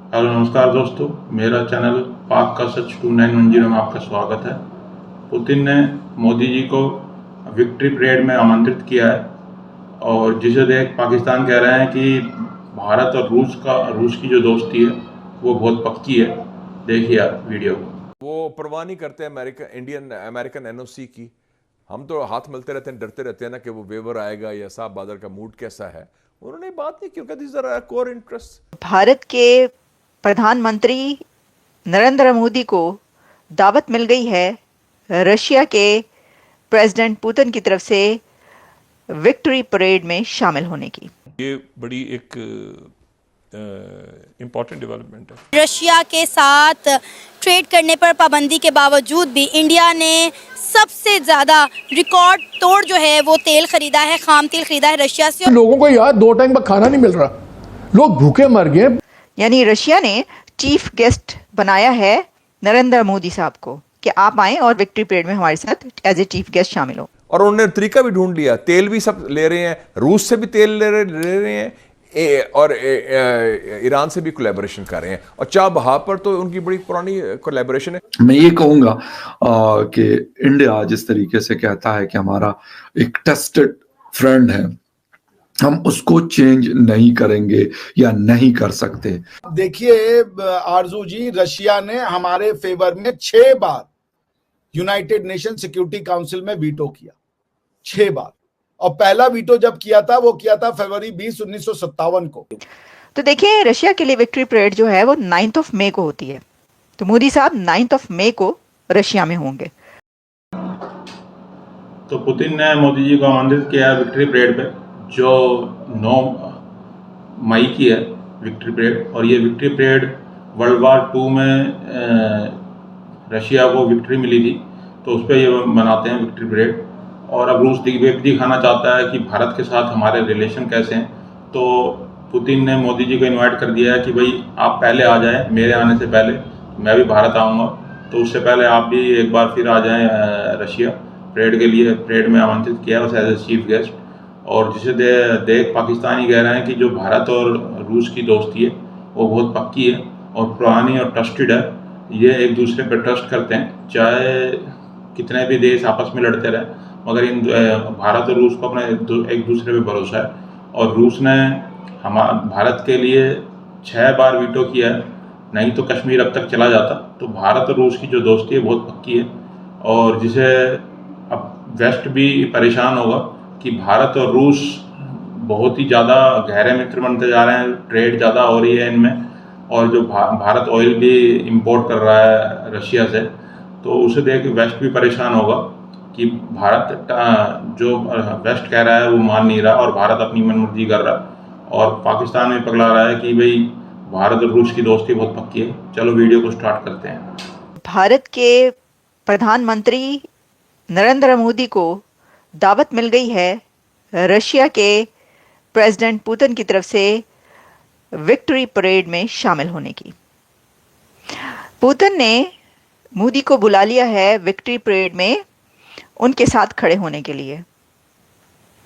Hello नमस्कार दोस्तों, मेरा चैनल पाक का सच 2910 में आपका स्वागत है। पुतिन ने मोदी जी को विक्ट्री परेड में आमंत्रित किया है और जिसे देख पाकिस्तान कह रहे हैं कि भारत और रूस की जो दोस्ती है वो बहुत पक्की है। देखिए आप वीडियो को। वो परवाह नहीं करते अमेरिकन एनओसी की। हम तो हाथ मिलते रहते हैं, डरते रहते हैं ना कि वो वेवर आएगा या साहब बादल का मूड कैसा है। उन्होंने बात नहीं क्योंकि this are core interest. Bharat के प्रधानमंत्री नरेंद्र मोदी को दावत मिल गई है रशिया के प्रेसिडेंट पुतिन की तरफ से विक्ट्री परेड में शामिल होने की। ये बड़ी एक इम्पॉर्टेंट डेवलपमेंट है। रशिया के साथ ट्रेड करने पर पाबंदी के बावजूद भी इंडिया ने सबसे ज्यादा रिकॉर्ड तोड़ जो है वो तेल खरीदा है, खाम तेल खरीदा है रशिया से। लोगों को यार 2 टाइम का खाना नहीं मिल रहा, लोग भूखे मर गए। यानी रशिया ने चीफ गेस्ट बनाया है नरेंद्र मोदी साहब को कि आप आए और विक्ट्री परेड में हमारे साथ एज ए चीफ गेस्ट शामिल हो। और उन्होंने तरीका भी ढूंढ लिया, तेल भी सब ले रहे हैं, रूस से भी तेल ले रहे हैं और ईरान से भी कोलैबोरेशन कर रहे हैं। और चाबहार पर तो उनकी बड़ी पुरानी कोलैबोरेशन है। मैं ये कहूंगा कि इंडिया जिस तरीके से कहता है कि हमारा एक टेस्टेड फ्रेंड है, हम उसको चेंज नहीं करेंगे या नहीं कर सकते। देखिए आरजू जी, रशिया ने हमारे फेवर में 6 बार यूनाइटेड नेशन सिक्योरिटी काउंसिल में वीटो किया, 6 बार। और पहला वीटो जब किया था वो किया था फरवरी 20, 1957 को। तो देखिए, रशिया के लिए विक्ट्री परेड जो है वो 9 मई को होती है। तो मोदी साहब 9 मई को रशिया में होंगे। तो पुतिन ने मोदी जी को आमंत्रित किया है विक्ट्री परेड पे, जो 9 मई की है विक्ट्री परेड। और ये विक्ट्री परेड वर्ल्ड वार 2 में रशिया को विक्ट्री मिली थी, तो उस पर ये मनाते हैं विक्ट्री परेड। और अब रूस दिखाना चाहता है कि भारत के साथ हमारे रिलेशन कैसे हैं। तो पुतिन ने मोदी जी को इनवाइट कर दिया है कि भाई आप पहले आ जाएं, मेरे आने से पहले मैं भी भारत आऊँगा, तो उससे पहले आप भी एक बार फिर आ जाएं रशिया परेड के लिए। परेड में आमंत्रित किया उसे एज ए चीफ गेस्ट। और जिसे देख पाकिस्तानी कह रहे हैं कि जो भारत और रूस की दोस्ती है वो बहुत पक्की है और पुरानी और ट्रस्टेड है। ये एक दूसरे पर ट्रस्ट करते हैं, चाहे कितने भी देश आपस में लड़ते रहे, मगर इन भारत और रूस को अपने एक दूसरे पे भरोसा है। और रूस ने भारत के लिए 6 बार वीटो किया है, नहीं तो कश्मीर अब तक चला जाता। तो भारत और रूस की जो दोस्ती है बहुत पक्की है और जिसे अब वेस्ट भी परेशान होगा कि भारत और रूस बहुत ही ज़्यादा गहरे मित्र बनते जा रहे हैं, ट्रेड ज़्यादा हो रही है इनमें। और जो भारत ऑयल भी इंपोर्ट कर रहा है रशिया से, तो उसे देख के वेस्ट भी परेशान होगा कि भारत जो वेस्ट कह रहा है वो मान नहीं रहा और भारत अपनी मनमर्जी कर रहा है। और पाकिस्तान में पगला रहा है कि भाई भारत और रूस की दोस्ती बहुत पक्की है। चलो वीडियो को स्टार्ट करते हैं। भारत के प्रधानमंत्री नरेंद्र मोदी को दावत मिल गई है रशिया के प्रेसिडेंट पुतिन की तरफ से विक्ट्री परेड में शामिल होने की। पुतिन ने मोदी को बुला लिया है विक्ट्री परेड में उनके साथ खड़े होने के लिए।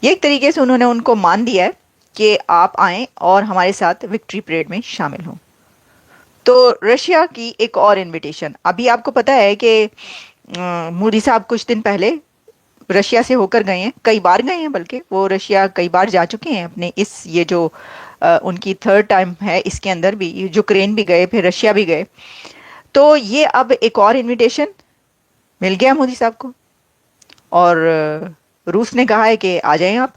एक तरीके से उन्होंने उनको मान दिया है कि आप आएं और हमारे साथ विक्ट्री परेड में शामिल हों। तो रशिया की एक और इनविटेशन, अभी आपको पता है कि मोदी साहब कुछ दिन पहले रशिया से होकर गए हैं, कई बार गए हैं, बल्कि वो रशिया कई बार जा चुके हैं अपने इस ये जो उनकी 3rd टाइम है, इसके अंदर भी यूक्रेन भी गए, फिर रशिया भी गए। तो ये अब एक और इनविटेशन मिल गया मोदी साहब को और रूस ने कहा है कि आ जाएं आप,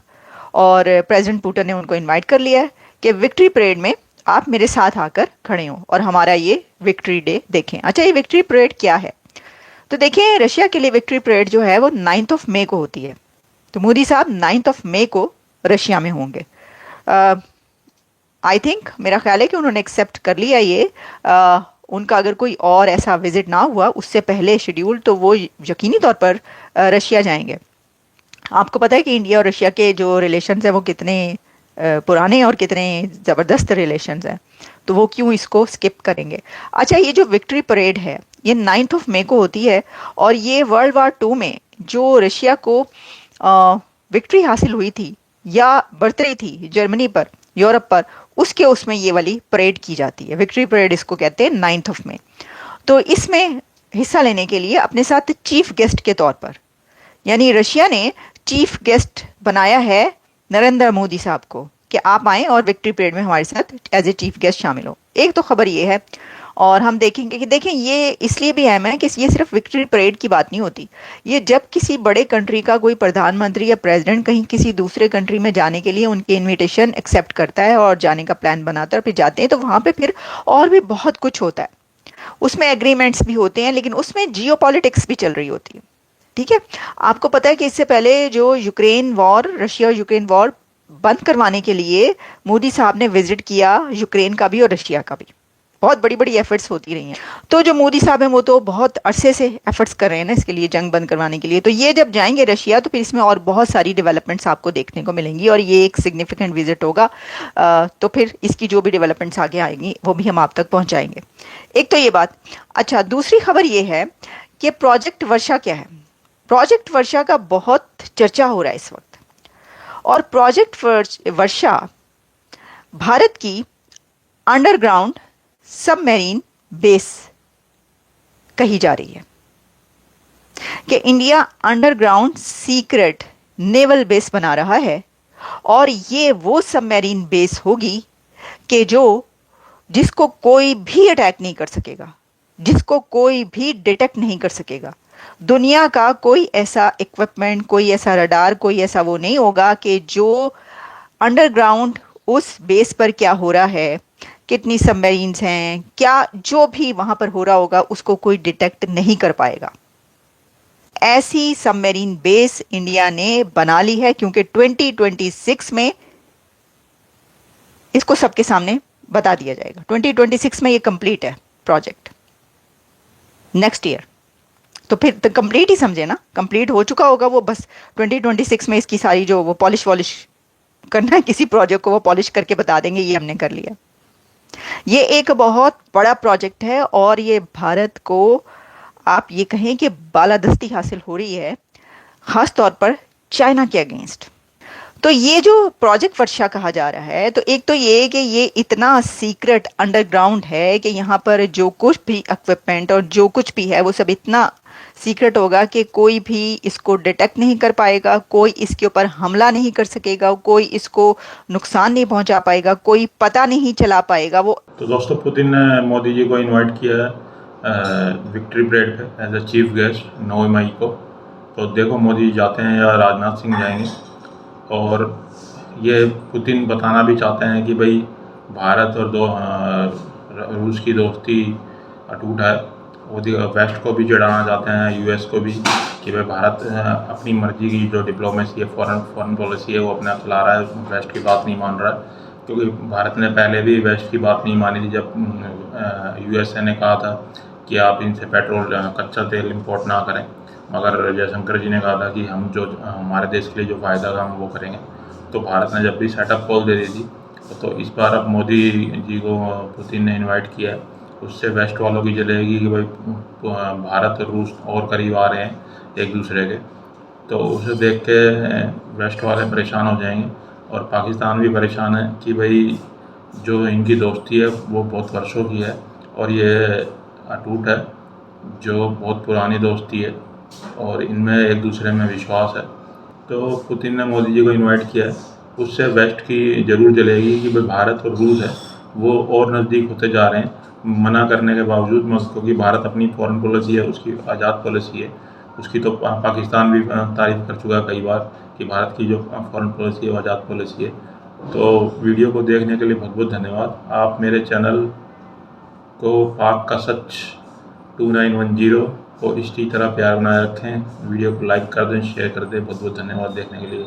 और प्रेसिडेंट पुतिन ने उनको इनवाइट कर लिया है कि विक्ट्री परेड में आप मेरे साथ आकर खड़े हों और हमारा ये विक्ट्री डे देखें। अच्छा, ये विक्ट्री परेड क्या है? तो देखिए, रशिया के लिए विक्ट्री परेड जो है वो 9 मई को होती है। तो मोदी साहब 9 मई को रशिया में होंगे। आई थिंक, मेरा ख्याल है कि उन्होंने एक्सेप्ट कर लिया ये। उनका अगर कोई और ऐसा विजिट ना हुआ उससे पहले शेड्यूल, तो वो यकीनी तौर पर रशिया जाएंगे। आपको पता है कि इंडिया और रशिया के जो रिलेशंस हैं वो कितने पुराने और कितने ज़बरदस्त रिलेशंस हैं, तो वो क्यों इसको स्किप करेंगे। अच्छा, ये जो विक्ट्री परेड है ये 9 मई को होती है और ये वर्ल्ड वार 2 में जो रशिया को विक्ट्री हासिल हुई थी या बढ़तरी थी जर्मनी पर, यूरोप पर, उसमें ये वाली परेड की जाती है। विक्ट्री परेड इसको कहते हैं 9th ऑफ मई। तो इसमें हिस्सा लेने के लिए अपने साथ चीफ गेस्ट के तौर पर, यानी रशिया ने चीफ गेस्ट बनाया है नरेंद्र मोदी साहब को कि आप आएँ और विक्ट्री परेड में हमारे साथ एज ए चीफ गेस्ट शामिल हो। एक तो खबर ये है, और हम देखेंगे कि देखें ये इसलिए भी अहम है कि ये सिर्फ विक्ट्री परेड की बात नहीं होती। ये जब किसी बड़े कंट्री का कोई प्रधानमंत्री या प्रेसिडेंट कहीं किसी दूसरे कंट्री में जाने के लिए उनकी इनविटेशन एक्सेप्ट करता है और जाने का प्लान बनाता है और फिर जाते हैं, तो वहाँ पे फिर और भी बहुत कुछ होता है। उसमें एग्रीमेंट्स भी होते हैं, लेकिन उसमें जियोपॉलिटिक्स भी चल रही होती है। ठीक है, आपको पता है कि इससे पहले जो रशिया यूक्रेन वॉर बंद करवाने के लिए मोदी साहब ने विजिट किया यूक्रेन का भी और रशिया का भी। बहुत बड़ी बड़ी एफर्ट्स होती रही हैं। तो जो मोदी साहब हैं वो तो बहुत अरसे से एफर्ट्स कर रहे हैं ना इसके लिए, जंग बंद करवाने के लिए। तो ये जब जाएंगे रशिया तो फिर इसमें और बहुत सारी डेवलपमेंट्स आपको देखने को मिलेंगी और ये एक सिग्निफिकेंट विजिट होगा। तो फिर इसकी जो भी डेवलपमेंट्स आगे आएंगी वो भी हम आप तक पहुंचाएंगे। एक तो ये बात। अच्छा, दूसरी खबर ये है कि प्रोजेक्ट वर्षा क्या है। प्रोजेक्ट वर्षा का बहुत चर्चा हो रहा है इस वक्त, और प्रोजेक्ट वर्षा भारत की अंडरग्राउंड सबमरीन बेस कही जा रही है कि India underground secret naval base बना रहा है, और ये वो सबमरीन बेस होगी कि जिसको कोई भी अटैक नहीं कर सकेगा, जिसको कोई भी डिटेक्ट नहीं कर सकेगा। दुनिया का कोई ऐसा इक्विपमेंट, कोई ऐसा रडार, कोई ऐसा वो नहीं होगा कि जो अंडरग्राउंड उस बेस पर क्या हो रहा है, कितनी सबमरीन्स हैं, क्या जो भी वहां पर हो रहा होगा उसको कोई डिटेक्ट नहीं कर पाएगा। ऐसी सबमरीन बेस इंडिया ने बना ली है, क्योंकि 2026 में इसको सबके सामने बता दिया जाएगा। 2026 में ये कंप्लीट है प्रोजेक्ट, नेक्स्ट ईयर। तो फिर तो कंप्लीट ही समझे ना, कंप्लीट हो चुका होगा वो, बस 2026 में इसकी सारी जो वो पॉलिश करना है किसी प्रोजेक्ट को, वो पॉलिश करके बता देंगे ये हमने कर लिया। ये एक बहुत बड़ा प्रोजेक्ट है और ये भारत को आप ये कहें कि बालादस्ती हासिल हो रही है, खास तौर पर चाइना के अगेंस्ट। तो ये जो प्रोजेक्ट वर्षा कहा जा रहा है, तो एक तो ये कि ये इतना सीक्रेट अंडरग्राउंड है कि यहाँ पर जो कुछ भी इक्विपमेंट और जो कुछ भी है वो सब इतना सीक्रेट होगा कि कोई भी इसको डिटेक्ट नहीं कर पाएगा, कोई इसके ऊपर हमला नहीं कर सकेगा, कोई इसको नुकसान नहीं पहुंचा पाएगा, कोई पता नहीं चला पाएगा वो। तो दोस्तों, पुतिन ने मोदी जी को इनवाइट किया है विक्ट्री परेड पे एज अ चीफ गेस्ट 9 मई को। तो देखो मोदी जाते हैं या राजनाथ सिंह जाएंगे, और ये पुतिन बताना भी चाहते हैं कि भाई भारत और रूस की दोस्ती अटूट है। वो वेस्ट को भी चिढ़ाना चाहते हैं, यूएस को भी, कि भाई भारत अपनी मर्जी की जो डिप्लोमेसी है, फॉरेन पॉलिसी है, वो अपना चला रहा है, वेस्ट की बात नहीं मान रहा है। क्योंकि भारत ने पहले भी वेस्ट की बात नहीं मानी थी, जब यूएसए ने कहा था कि आप इनसे पेट्रोल कच्चा तेल इंपोर्ट ना करें, मगर जयशंकर जी ने कहा था कि हम जो हमारे देश के लिए जो फ़ायदा था हम वो करेंगे। तो भारत ने जब भी सेटअप कॉल दे दी थी, तो इस बार अब मोदी जी को पुतिन ने इनवाइट किया है। उससे वेस्ट वालों की जलेगी कि भाई भारत और रूस और करीब आ रहे हैं एक दूसरे के, तो उसे देख के वेस्ट वाले परेशान हो जाएंगे, और पाकिस्तान भी परेशान है कि भाई जो इनकी दोस्ती है वो बहुत वर्षों की है और ये अटूट है, जो बहुत पुरानी दोस्ती है और इनमें एक दूसरे में विश्वास है। तो पुतिन ने मोदी जी को इनवाइट किया है, उससे वेस्ट की ज़रूर जलेगी कि भाई भारत और रूस है वो और नज़दीक होते जा रहे हैं, मना करने के बावजूद, क्योंकि भारत अपनी फॉरेन पॉलिसी है, उसकी आज़ाद पॉलिसी है, उसकी तो पाकिस्तान भी तारीफ़ कर चुका है कई बार कि भारत की जो फॉरेन पॉलिसी है वो आज़ाद पॉलिसी है। तो वीडियो को देखने के लिए बहुत बहुत धन्यवाद। आप मेरे चैनल को पाक का सच 2910 को इसी तरह प्यार बनाए रखें। वीडियो को लाइक कर दें, शेयर कर दें। बहुत बहुत धन्यवाद देखने के लिए।